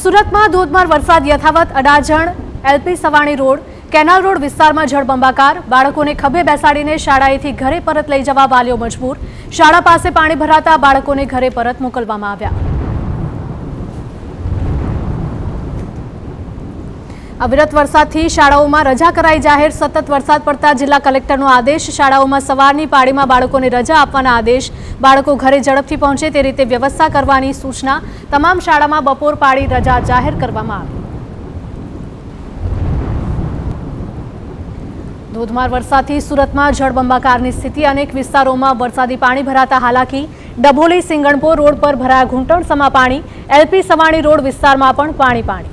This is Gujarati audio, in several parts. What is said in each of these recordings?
સુરતમાં ધોધમાર વરસાદ યથાવત Adajan LP Savani road canal road વિસ્તારમાં જળબંબાકાર બાળકોને ખભે બેસાડીને શાળાએથી ઘરે પરત લઈ જવા વાલીઓ મજબૂર શાળા પાસે પાણી ભરાતા બાળકોને ઘરે પરત મોકલવામાં આવ્યા। અવિરત વરસાદથી શાળાઓમાં રજા કરાઈ જાહેર સતત વરસાદ પડતા જિલ્લા કલેક્ટરનો આદેશ શાળાઓમાં સવારની પાળીમાં બાળકોને રજા આપવાના આદેશ બાળકો ઘરે ઝડપથી પહોંચે તે રીતે વ્યવસ્થા કરવાની સૂચના તમામ શાળામાં બપોર પાળી રજા જાહેર કરવામાં આવી। ધોધમાર વરસાદથી સુરતમાં જળબંબાકારની સ્થિતિ અનેક વિસ્તારોમાં વરસાદી પાણી ભરાતા હાલાકી ડભોલી સિંગણપોર રોડ પર ભરાયા ઘૂંટણસમા પાણી એલપી સવાણી રોડ વિસ્તારમાં પણ પાણી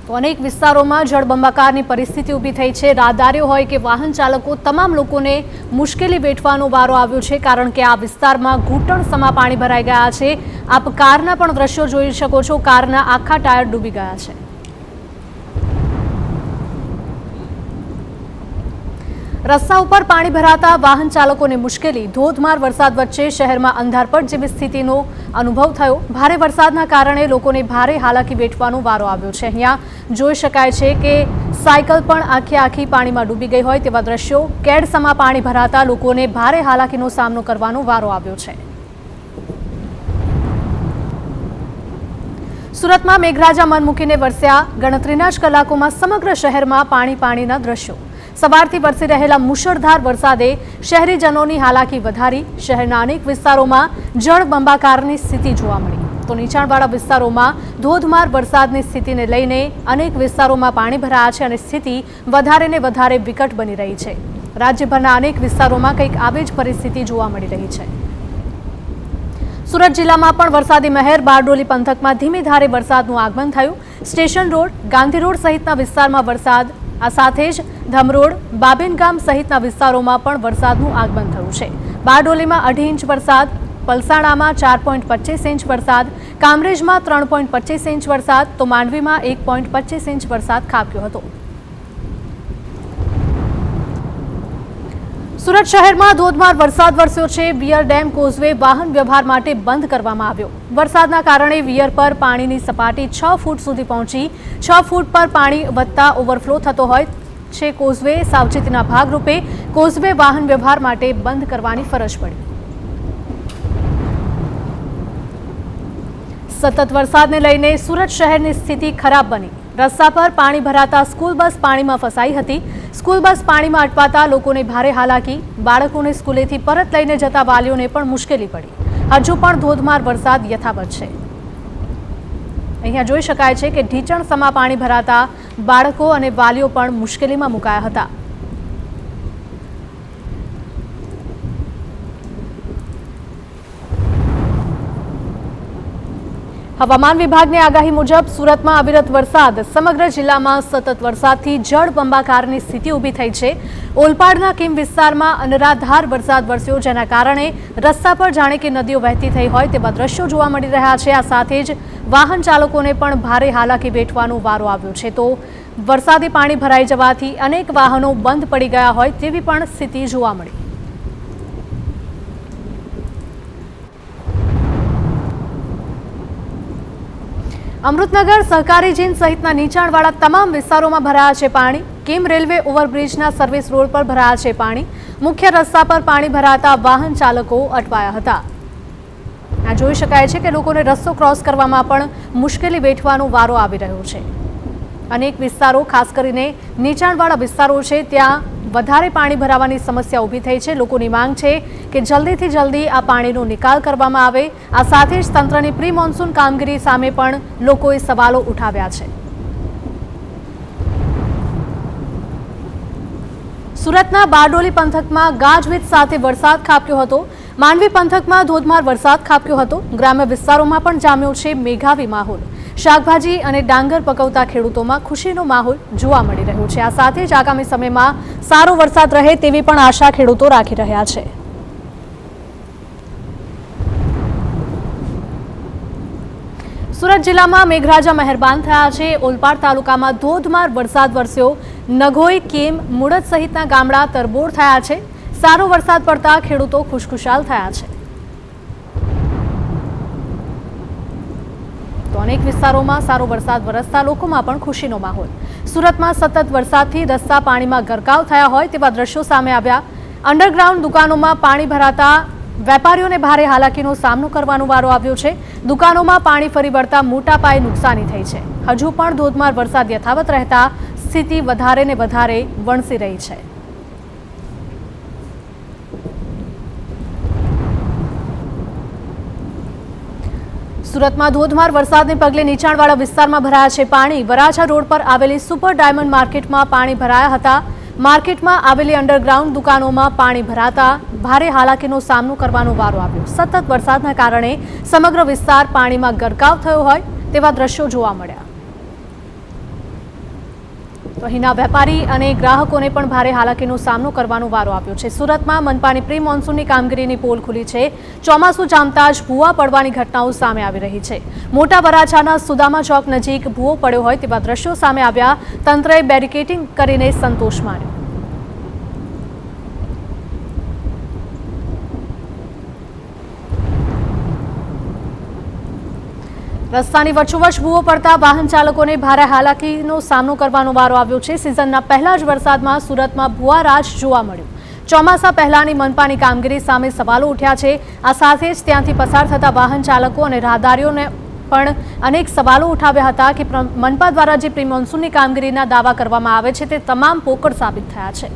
તો અનેક વિસ્તારોમાં જળબંબાકારની પરિસ્થિતિ ઊભી થઈ છે। રાહદારીઓ હોય કે વાહન ચાલકો તમામ લોકોને મુશ્કેલી વેઠવાનો વારો આવ્યો છે કારણ કે આ વિસ્તારમાં ઘૂંટણસમા પાણી ભરાઈ ગયા છે। આપ કારના પણ દ્રશ્યો જોઈ શકો છો, કારના આખા ટાયર ડૂબી ગયા છે। રસ્તા ઉપર પાણી ભરાતા વાહન ચાલકોને મુશ્કેલી ધોધમાર વરસાદ વચ્ચે શહેરમાં અંધારપટ જેવી સ્થિતિનો અનુભવ થયો। ભારે વરસાદના કારણે લોકોને ભારે હાલાકી વેઠવાનો વારો આવ્યો છે। અહીંયા જોઈ શકાય છે કે સાયકલ પણ આખી પાણીમાં ડૂબી ગઈ હોય તેવા દ્રશ્યો કેડસમા પાણી ભરાતા લોકોને ભારે હાલાકીનો સામનો કરવાનો વારો આવ્યો છે। સુરતમાં મેઘરાજા મન મૂકીને વરસ્યા ગણતરીના જ કલાકોમાં સમગ્ર શહેરમાં પાણીના દ્રશ્યો। સવારથી વરસી રહેલા મુશળધાર વરસાદે શહેરીજનોની હાલાકી વધારી। શહેરના અનેક વિસ્તારોમાં જળબંબાકારની સ્થિતિ જોવા મળી તો નીચાણવાળા વિસ્તારોમાં ધોધમાર વરસાદની સ્થિતિને લઈને અનેક વિસ્તારોમાં પાણી ભરાયા છે અને સ્થિતિ વધારે ને વધારે વિકટ બની રહી છે। રાજ્યભરના અનેક વિસ્તારોમાં કંઈક આવી જ પરિસ્થિતિ જોવા મળી રહી છે। સુરત જિલ્લામાં પણ વરસાદી મહેર બારડોલી પંથકમાં ધીમી ધારે વરસાદનું આગમન થયું। સ્ટેશન રોડ ગાંધી રોડ સહિતના વિસ્તારમાં વરસાદ આ સાથે જ ધમરોડ બાબેનગામ સહિતના વિસ્તારોમાં પણ વરસાદનું આગમન થયું છે। બારડોલીમાં 2.5 ઇંચ વરસાદ, પલસાણામાં 4.25 ઇંચ વરસાદ, કામરેજમાં 3.25 ઇંચ વરસાદ તો માંડવીમાં 1.25 ઇંચ વરસાદ ખાબક્યો હતો। સુરત શહેરમાં ધોધમાર વરસાદ વરસ્યો છે। વિયર ડેમ કોઝવે વાહન વ્યવહાર માટે બંધ કરવામાં આવ્યો। વરસાદના કારણે વિયર પર પાણીની સપાટી 6 ફૂટ સુધી પહોંચી। 6 ફૂટ પર પાણી વધતા ઓવરફ્લો થતો હોય છે। કોઝવે સાવચેતીના ભાગરૂપે કોઝવે વાહન વ્યવહાર માટે બંધ કરવાની ફરજ પડી। સતત વરસાદને લઈને સુરત શહેરની સ્થિતિ ખરાબ બની। રસ્તા પર પાણી ભરાતા સ્કૂલ બસ પાણીમાં ફસાઈ હતી। સ્કૂલ બસ પાણીમાં અટવાતા લોકોને ભારે હાલાકી, બાળકોને સ્કૂલેથી પરત લઈને જતા વાલીઓને પણ મુશ્કેલી પડી। હજુ પણ ધોધમાર વરસાદ યથાવત છે। અહીંયા જોઈ શકાય છે કે ઢીચણસમા પાણી ભરાતા બાળકો અને વાલીઓ પણ મુશ્કેલીમાં મુકાયા હતા। હવામાન વિભાગની આગાહી મુજબ સુરતમાં અવિરત વરસાદ સમગ્ર જિલ્લામાં સતત વરસાદથી જળબંબાકારની સ્થિતિ ઊભી થઈ છે। ઓલપાડના કીમ વિસ્તારમાં અનરાધાર વરસાદ વરસ્યો જેના કારણે રસ્તા પર જાણે કે નદીઓ વહેતી થઈ હોય તેવા દ્રશ્યો જોવા મળી રહ્યા છે। આ સાથે જ વાહન ચાલકોને પણ ભારે હાલાકી વેઠવાનો વારો આવ્યો છે તો વરસાદી પાણી ભરાઈ જવાથી અનેક વાહનો બંધ પડી ગયા હોય તેવી પણ સ્થિતિ જોવા મળી। અમૃતનગર સહકારી જીન સહિતના નીચાણવાળા તમામ વિસ્તારોમાં ભરાયા છે પાણી। કેમ રેલવે ઓવરબ્રિજના સર્વિસ રોડ પર ભરાયા છે પાણી। મુખ્ય રસ્તા પર પાણી ભરાતા વાહન ચાલકો અટવાયા હતા। આ જોઈ શકાય છે કે લોકોને રસ્તો ક્રોસ કરવામાં પણ મુશ્કેલી વેઠવાનો વારો આવી રહ્યો છે। અનેક વિસ્તારો ખાસ કરીને નીચાણવાળા વિસ્તારો છે ત્યાં વધારે પાણી ભરાવાની સમસ્યા ઊભી થઈ છે। લોકોની માંગ છે કે જલ્દીથી જલ્દી આ પાણીનો નિકાલ કરવામાં આવે। આ સાથે જ તંત્રની પ્રી મોન્સૂન કામગીરી સામે પણ લોકોએ સવાલો ઉઠાવ્યા છે। સુરતના બારડોલી પંથકમાં ગાજવીજ સાથે વરસાદ ખાબક્યો હતો। માંડવી પંથકમાં ધોધમાર વરસાદ ખાબક્યો હતો। ગ્રામ્ય વિસ્તારોમાં પણ જામ્યો છે મેઘાવી માહોલ। શાકભાજી અને ડાંગર પકવતા ખેડૂતોમાં ખુશીનો માહોલ જોવા મળી રહ્યો છે। આ સાથે જ આગામી સમયમાં સારો વરસાદ રહે તેવી પણ આશા ખેડૂતો રાખી રહ્યા છે। સુરત જિલ્લામાં મેઘરાજા મહેરબાન થયા છે। ઓલપાડ તાલુકામાં ધોધમાર વરસાદ વરસ્યો। નઘોઈ, કેમ, મુળદ સહિતના ગામડા તરબોળ થયા છે। સારો વરસાદ પડતા ખેડૂતો ખુશખુશાલ થયા છે। તો અનેક વિસ્તારોમાં સારો વરસાદ વરસતા લોકોમાં પણ ખુશીનો માહોલ। સુરતમાં સતત વરસાદથી રસ્તા પાણીમાં ગરકાવ થયા હોય તેવા દ્રશ્યો સામે આવ્યા। અંડરગ્રાઉન્ડ દુકાનોમાં પાણી ભરાતા વેપારીઓને ભારે હાલાકીનો સામનો કરવાનો વારો આવ્યો છે। દુકાનોમાં પાણી ફરી વળતા મોટા પાયે નુકસાની થઈ છે। હજુ પણ ધોધમાર વરસાદ યથાવત રહેતા સ્થિતિ વધારે ને વધારે વણસી રહી છે। સુરતમાં ધોધમાર વરસાદને પગલે નીચાણવાળા વિસ્તારમાં ભરાયા છે પાણી। વરાછા રોડ પર આવેલી સુપર ડાયમંડ માર્કેટમાં પાણી ભરાયા હતા। માર્કેટમાં આવેલી અંડરગ્રાઉન્ડ દુકાનોમાં પાણી ભરાતા ભારે હાલાકીનો સામનો કરવાનો વારો આવ્યો। સતત વરસાદના કારણે સમગ્ર વિસ્તાર પાણીમાં ગરકાવ થયો હોય તેવા દ્રશ્યો જોવા મળ્યા। તો અહીંના વેપારી અને ગ્રાહકોને પણ ભારે હાલાકીનો સામનો કરવાનો વારો આવ્યો છે। સુરતમાં મનપાની પ્રી મોન્સૂનની કામગીરીની પોલ ખુલી છે। ચોમાસું જામતા જ ભૂવા પડવાની ઘટનાઓ સામે આવી રહી છે। મોટા વરાછાના સુદામા ચોક નજીક ભૂવો પડ્યો હોય તેવા દ્રશ્યો સામે આવ્યા। તંત્રએ બેરિકેડિંગ કરીને સંતોષ માન્યો। રસ્તાની વચ્ચોવચ ભૂવો પડતા વાહન ચાલકોને ભારે હાલાકીનો સામનો કરવાનો વારો આવ્યો છે। સિઝનના પહેલા જ વરસાદમાં સુરતમાં ભૂવા રાજ જોવા મળ્યું। ચોમાસા પહેલાની મનપાની કામગીરી સામે સવાલો ઉઠ્યા છે। આ સાથે જ ત્યાંથી પસાર થતા વાહન ચાલકો અને રાહદારીઓને પણ અનેક સવાલો ઉઠાવ્યા હતા કે મનપા દ્વારા જે પ્રી મોન્સૂનની કામગીરીના દાવા કરવામાં આવે છે તે તમામ પોકળ સાબિત થયા છે।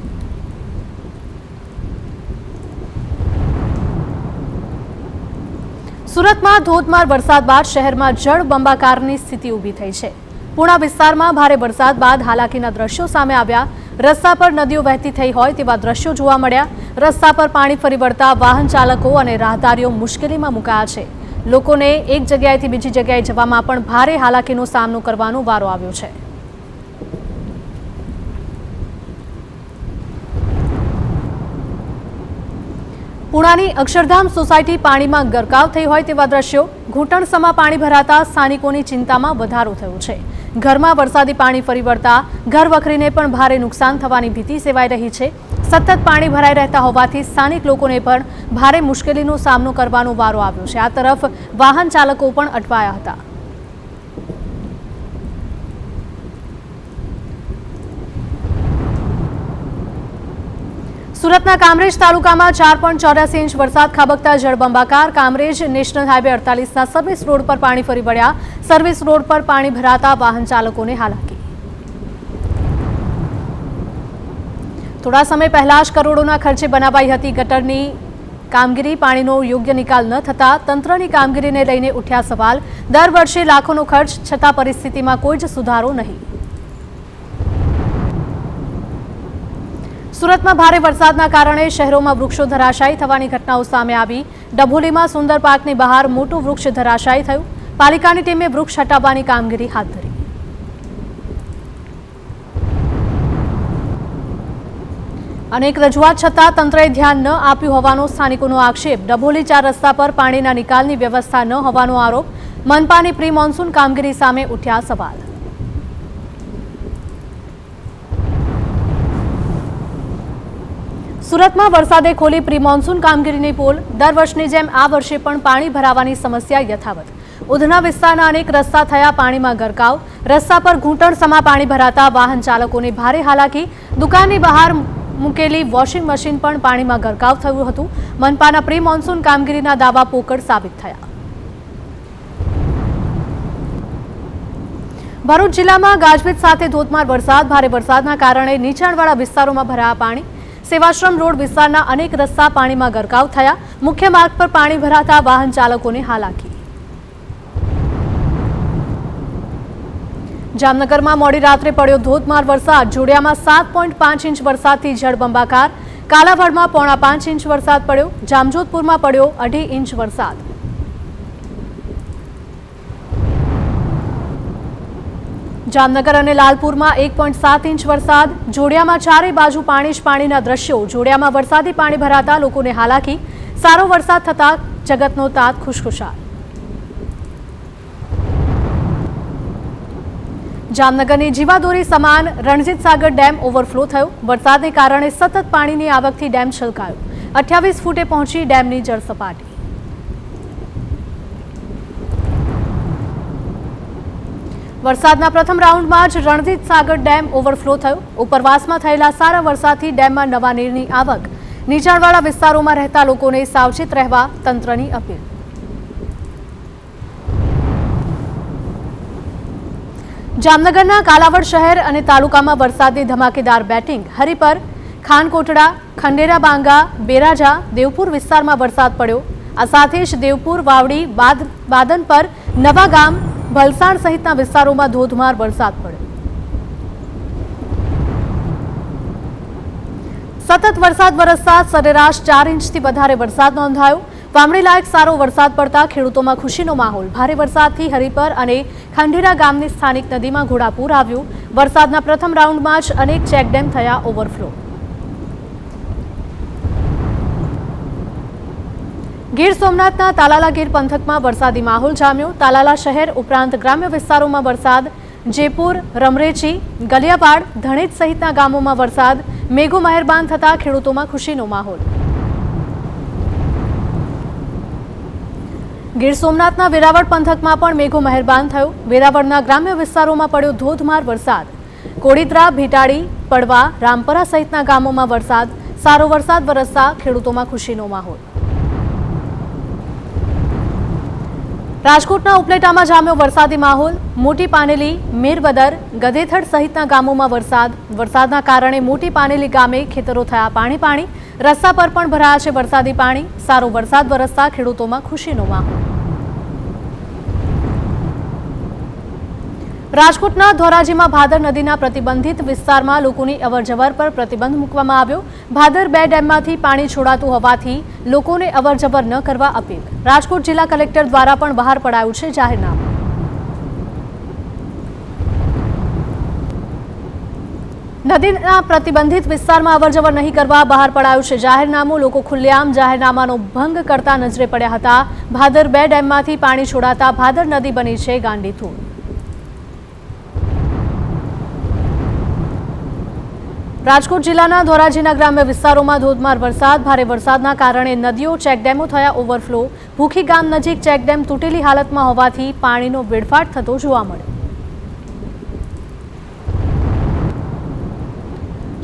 સુરતમાં ધોધમાર વરસાદ બાદ શહેરમાં જળબંબાકારની સ્થિતિ ઊભી થઈ છે। પૂર્ણા વિસ્તારમાં ભારે વરસાદ બાદ હાલાકીના દ્રશ્યો સામે આવ્યા। રસ્તા પર નદીઓ વહેતી થઈ હોય તેવા દ્રશ્યો જોવા મળ્યા। રસ્તા પર પાણી ફરી વળતા વાહન ચાલકો અને રાહદારીઓ મુશ્કેલીમાં મુકાયા છે। લોકોને એક જગ્યાએથી બીજી જગ્યાએ જવામાં પણ ભારે હાલાકીનો સામનો કરવાનો વારો આવ્યો છે। પુણાની અક્ષરધામ સોસાયટી પાણીમાં ગરકાવ થઈ હોય તેવા દ્રશ્યો। ઘૂંટણસમા પાણી ભરાતા સ્થાનિકોની ચિંતામાં વધારો થયો છે। ઘરમાં વરસાદી પાણી ફરી વળતા ઘર વખરીને પણ ભારે નુકસાન થવાની ભીતિ સેવાઈ રહી છે। સતત પાણી ભરાઈ રહેતા હોવાથી સ્થાનિક લોકોને પણ ભારે મુશ્કેલીનો સામનો કરવાનો વારો આવ્યો છે। આ તરફ વાહન ચાલકો પણ અટવાયા હતા। સુરતના કામરેજ તાલુકામાં 4.84 ઇંચ વરસાદ ખાબકતા જળબંબાકાર। કામરેજ નેશનલ હાઈવે 48ના સર્વિસ રોડ પર પાણી ફરી વળ્યા। સર્વિસ રોડ પર પાણી ભરાતા વાહન ચાલકોને હાલાકી। થોડા સમય પહેલા જ કરોડોના ખર્ચે બનાવાઈ હતી ગટરની કામગીરી। પાણીનો યોગ્ય નિકાલ ન થતા તંત્રની કામગીરીને લઈને ઉઠ્યા સવાલ। દર વર્ષે લાખોનો ખર્ચ છતાં પરિસ્થિતિમાં કોઈ જ સુધારો નહીં। સુરતમાં ભારે વરસાદના કારણે શહેરોમાં વૃક્ષો ધરાશાયી થવાની ઘટનાઓ સામે આવી। ડભોલીમાં સુંદર પાર્કની બહાર મોટું વૃક્ષ ધરાશાયી થયું। પાલિકાની ટીમે વૃક્ષ હટાવવાની કામગીરી હાથ ધરી। અનેક રજૂઆત છતાં તંત્રએ ધ્યાન ન આપ્યું હોવાનો સ્થાનિકોનો આક્ષેપ। ડભોલી 4 રસ્તા પર પાણીના નિકાલની વ્યવસ્થા ન હોવાનો આરોપ। મનપાની પ્રી મોન્સૂન કામગીરી સામે ઉઠ્યા સવાલ। સુરતમાં વરસાદે ખોલી પ્રી મોન્સૂન કામગીરીની પોલ। દર વર્ષની જેમ આ વર્ષે પણ પાણી ભરાવાની સમસ્યા યથાવત। ઉધના વિસ્તારના અનેક રસ્તા થયા પાણીમાં ગરકાવ। રસ્તા પર ઘૂંટણસમા પાણી ભરાતા વાહન ચાલકોને ભારે હાલાકી। દુકાનની બહાર મૂકેલી વોશિંગ મશીન પણ પાણીમાં ગરકાવ થયું હતું। મનપાના પ્રી મોન્સૂન કામગીરીના દાવા પોકળ સાબિત થયા। ભરૂચ જિલ્લામાં ગાજવીજ સાથે ધોધમાર વરસાદ। ભારે વરસાદના કારણે નીચાણવાળા વિસ્તારોમાં ભરાયા પાણી। સેવાશ્રમ રોડ વિસ્તારના અનેક રસ્તા પાણીમાં ગરકાવ થયા। મુખ્ય માર્ગ પર પાણી ભરાતા વાહન ચાલકોને હાલાકી। જામનગરમાં મોડી રાત્રે પડ્યો ધોધમાર વરસાદ। જોડિયામાં 7.5 ઇંચ વરસાદથી જળબંબાકાર। કાલાવાડમાં 4.5 ઇંચ વરસાદ પડ્યો। જામજોધપુરમાં પડ્યો 2.5 ઇંચ વરસાદ। જામનગર અને લાલપુરમાં 1.7 ઇંચ વરસાદ। જોડિયામાં ચારે બાજુ પાણી જ પાણીના દ્રશ્યો। જોડિયામાં વરસાદી પાણી ભરાતા લોકોને હાલાકી। સારો વરસાદ થતા જગતનો તાત ખુશખુશાલ। જામનગરની જીવાદોરી સમાન રણજીત સાગર ડેમ ઓવરફ્લો થયો। વરસાદને કારણે સતત પાણીની આવકથી ડેમ છલકાયો। 28 ફૂટે પહોંચી ડેમની જળ સપાટી। વરસાદના પ્રથમ રાઉન્ડમાં જ રણજીત સાગર ડેમ ઓવરફ્લો થયો। ઉપરવાસમાં થયેલા સારા વરસાદથી ડેમમાં નવા નીરની આવક। નીચાણવાળા વિસ્તારોમાં રહેતા લોકોને સાવચેત રહેવા તંત્રની અપીલ। જામનગરના કાલાવડ શહેર અને તાલુકામાં વરસાદની ધમાકેદાર બેટિંગ। હરિપર, ખાનકોટડા, ખંડેરા બાંગા, બેરાજા, દેવપુર વિસ્તારમાં વરસાદ પડ્યો। આ સાથે જ દેવપુર, વાવડી, બાદનપર, નવા ગામ, ભલસાણ સહિતના વિસ્તારોમાં ધોધમાર વરસાદ પડ્યો। સતત વરસાદ વરસતા સરેરાશ 4 ઇંચથી વધારે વરસાદ નોંધાયો। વાવણી લાયક સારો વરસાદ પડતા ખેડૂતોમાં ખુશીનો માહોલ। ભારે વરસાદથી હરિપર અને ખંડેરા ગામની સ્થાનિક નદીમાં ઘોડાપૂર આવ્યું। વરસાદના પ્રથમ રાઉન્ડમાં જ અનેક ચેકડેમ થયા ઓવરફ્લો। ગીર સોમનાથના તાલાલા ગીર પંથકમાં વરસાદી માહોલ જામ્યો। તાલાલા શહેર ઉપરાંત ગ્રામ્ય વિસ્તારોમાં વરસાદ। જેપુર, રમરેચી, ગલિયાપાડ, ધણેજ સહિતના ગામોમાં વરસાદ। મેઘો મહેરબાન થતા ખેડૂતોમાં ખુશીનો માહોલ। ગીર સોમનાથના વેરાવળ પંથકમાં પણ મેઘો મહેરબાન થયો। વેરાવળના ગ્રામ્ય વિસ્તારોમાં પડ્યો ધોધમાર વરસાદ। કોડીદ્રા, ભીટાડી, પડવા, રામપરા સહિતના ગામોમાં વરસાદ। સારો વરસાદ વરસતા ખેડૂતોમાં ખુશીનો માહોલ। રાજકોટના ઉપલેટામાં જામ્યો વરસાદી માહોલ। મોટી પાનેલી, મેરબદર, ગધેથડ સહિતના ગામોમાં વરસાદ। વરસાદના કારણે મોટી પાનેલી ગામે ખેતરો થયા પાણી। રસ્તા પર પણ ભરાયા છે વરસાદી પાણી। સારો વરસાદ વરસતા ખેડૂતોમાં ખુશીનો માહોલ। રાજકોટના ધોરાજીમાં ભાદર નદીના પ્રતિબંધિત વિસ્તારમાં લોકોની અવરજવર પર પ્રતિબંધ મૂકવામાં આવ્યો। ભાદર 2 ડેમમાંથી પાણી છોડાતું હોવાથી લોકોને અવરજવર ન કરવા અપીલ। રાજકોટ જિલ્લા કલેક્ટર દ્વારા પણ બહાર પડાયું છે જાહેરનામું। નદીના પ્રતિબંધિત વિસ્તારમાં અવરજવર નહીં કરવા બહાર પડાયું છે જાહેરનામું। લોકો ખુલ્લેઆમ જાહેરનામાનો ભંગ કરતા નજરે પડ્યા હતા। ભાદર 2 ડેમમાંથી પાણી છોડાતા ભાદર નદી બની છે ગાંડીતુર। રાજકોટ જિલ્લાના ધોરાજીના ગ્રામ્ય વિસ્તારોમાં ધોધમાર વરસાદ। ભારે વરસાદના કારણે નદીઓ, ચેકડેમો થયા ઓવરફ્લો। ભૂખી ગામ નજીક ચેકડેમ તૂટેલી હાલતમાં હોવાથી પાણીનો વેડફાટ થતો જોવા મળ્યો।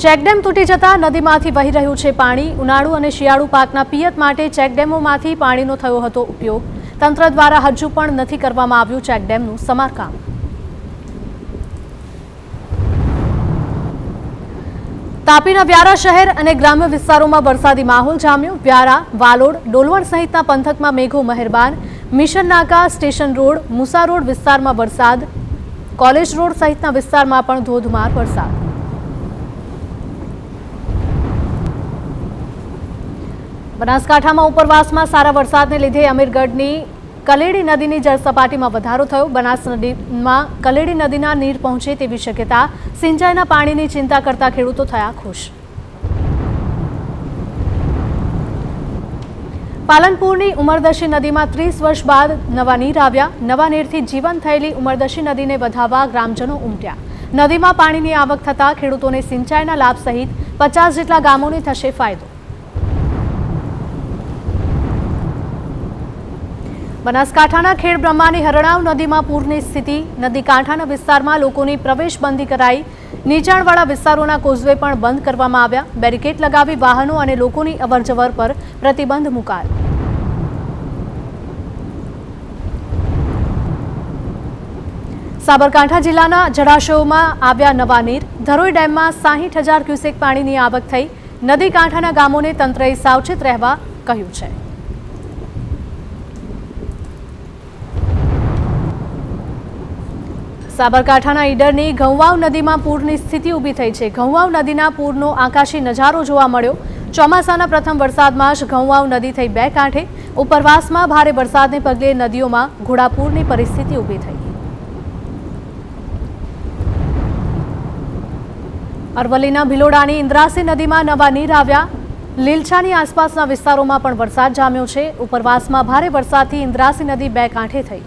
ચેકડેમ તૂટી જતા નદીમાંથી વહી રહ્યું છે પાણી। ઉનાળુ અને શિયાળુ પાકના પિયત માટે ચેકડેમોમાંથી પાણીનો થયો હતો ઉપયોગ। તંત્ર દ્વારા હજુ પણ નથી કરવામાં આવ્યું ચેકડેમનું સમારકામ। તાપીના વ્યારા શહેર અને ગ્રામ્ય વિસ્તારોમાં વરસાદી માહોલ જામ્યો। વ્યારા, વાલોડ, ડોલવણ સહિતના પંથકમાં મેઘો મહેરબાન। મિશન નાકા, સ્ટેશન રોડ, મુસા રોડ વિસ્તારમાં વરસાદ। કોલેજ રોડ સહિતના વિસ્તારમાં પણ ધોધમાર વરસાદ। બનાસકાંઠામાં ઉપરવાસમાં સારા વરસાદને લીધે અમીરગઢની કલેડી નદીની જળસપાટીમાં વધારો થયો। બનાસ નદીમાં કલેડી નદીના નીર પહોંચે તેવી શક્યતા। સિંચાઈના પાણીની ચિંતા કરતા ખેડૂતો થયા ખુશ। પાલનપુરની ઉમરદશી નદીમાં 30 વર્ષ બાદ નવા નીર આવ્યા। નવા નીરથી જીવંત થયેલી ઉમરદશી નદીને વધાવવા ગ્રામજનો ઉમટ્યા। નદીમાં પાણીની આવક થતા ખેડૂતોને સિંચાઈના લાભ સહિત 50 જેટલા ગામોને થશે ફાયદો। બનાસકાંઠાના ખેડબ્રહ્માની હરણાવ નદીમાં પૂરની સ્થિતિ। નદી કાંઠાના વિસ્તારમાં લોકોની પ્રવેશબંધી કરાઈ। નીચાણવાળા વિસ્તારોના કોઝવે પણ બંધ કરવામાં આવ્યા। બેરિકેડ લગાવી વાહનો અને લોકોની અવરજવર પર પ્રતિબંધ મુકાયો। સાબરકાંઠા જિલ્લાના જળાશયોમાં આવ્યા નવા નીર। ધરોઈ ડેમમાં 60,000 ક્યુસેક પાણીની આવક થઈ। નદી કાંઠાના ગામોને તંત્રએ સાવચેત રહેવા કહ્યું છે। સાબરકાંઠાના ઈડરની ઘઉંવાવ નદીમાં પૂરની સ્થિતિ ઊભી થઈ છે। ઘઉંવાવ નદીના પૂરનો આકાશી નજારો જોવા મળ્યો। ચોમાસાના પ્રથમ વરસાદમાં જ ઘઉંવાવ નદી થઈ 2 કાંઠે। ઉપરવાસમાં ભારે વરસાદને પગલે નદીઓમાં ઘોડાપૂરની પરિસ્થિતિ ઊભી થઈ। અરવલ્લીના ભિલોડાની ઇન્દ્રાસી નદીમાં નવા નીર આવ્યા। લીલછાની આસપાસના વિસ્તારોમાં પણ વરસાદ જામ્યો છે। ઉપરવાસમાં ભારે વરસાદથી ઇન્દ્રાસી નદી 2 કાંઠે થઈ।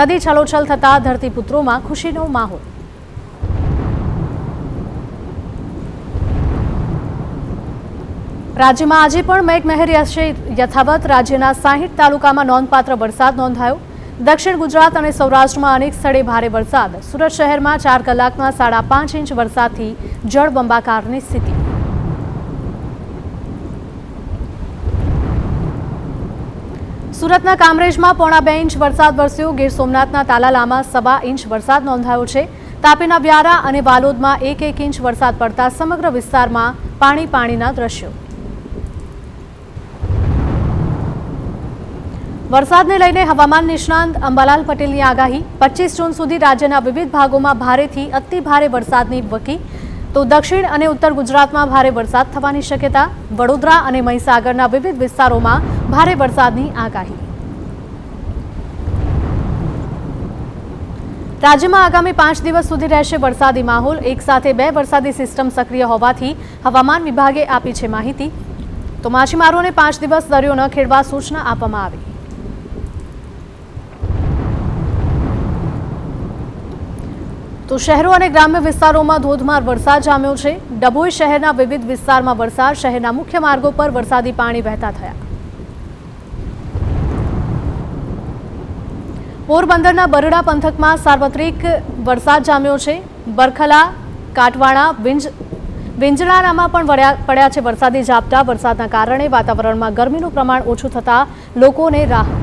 નદી છલોછલ થતા ધરતીપુત્રોમાં ખુશીનો માહોલ। રાજ્યમાં આજે પણ મેઘમહેર યથાવત રાજ્યના 60 તાલુકામાં નોંધપાત્ર વરસાદ નોંધાયો। દક્ષિણ ગુજરાત અને સૌરાષ્ટ્રમાં અનેક સ્થળે ભારે વરસાદ। સુરત શહેરમાં 4 કલાકમાં 5.5 ઇંચ વરસાદથી જળબંબાકારની સ્થિતિ। સુરતના કામરેજમાં 1.25 ઇંચ વરસાદ વરસ્યો। ગીર સોમનાથના તાલાલામાં 1.25 ઇંચ વરસાદ નોંધાયો છે। તાપીના વ્યારા અને વાલોદમાં 1 ઇંચ વરસાદ પડતા સમગ્ર વિસ્તારમાં પાણીના દ્રશ્યો। વરસાદને લઈને હવામાન નિષ્ણાંત અંબાલાલ પટેલની આગાહી। 25 જૂન સુધી રાજ્યના વિવિધ ભાગોમાં ભારેથી અતિ ભારે વરસાદની વકી તો દક્ષિણ અને ઉત્તર ગુજરાતમાં ભારે વરસાદ થવાની શક્યતા। વડોદરા અને મહીસાગરના વિવિધ વિસ્તારોમાં ભારે વરસાદની આગાહી। રાજ્યમાં આગામી 5 દિવસ સુધી રહેશે વરસાદી માહોલ। એક સાથે 2 વરસાદી સિસ્ટમ સક્રિય હોવાથી હવામાન વિભાગે આપી છે માહિતી। તો માછીમારોને 5 દિવસ દરિયો ન ખેડવા સૂચના આપવામાં આવી। તો શહેરો અને ગ્રામ્ય વિસ્તારોમાં ધોધમાર વરસાદ જામ્યો છે। ડભોઈ શહેરના વિવિધ વિસ્તારમાં વરસાદ। શહેરના મુખ્ય માર્ગો પર વરસાદી પાણી વહેતા થયા। પોરબંદરના બરડા પંથકમાં સાર્વત્રિક વરસાદ જામ્યો છે। બરખલા, કાટવાડા, વિંજણાનામાં પણ પડ્યા છે વરસાદી ઝાપટા। વરસાદના કારણે વાતાવરણમાં ગરમીનું પ્રમાણ ઓછું થતાં લોકોને રાહત।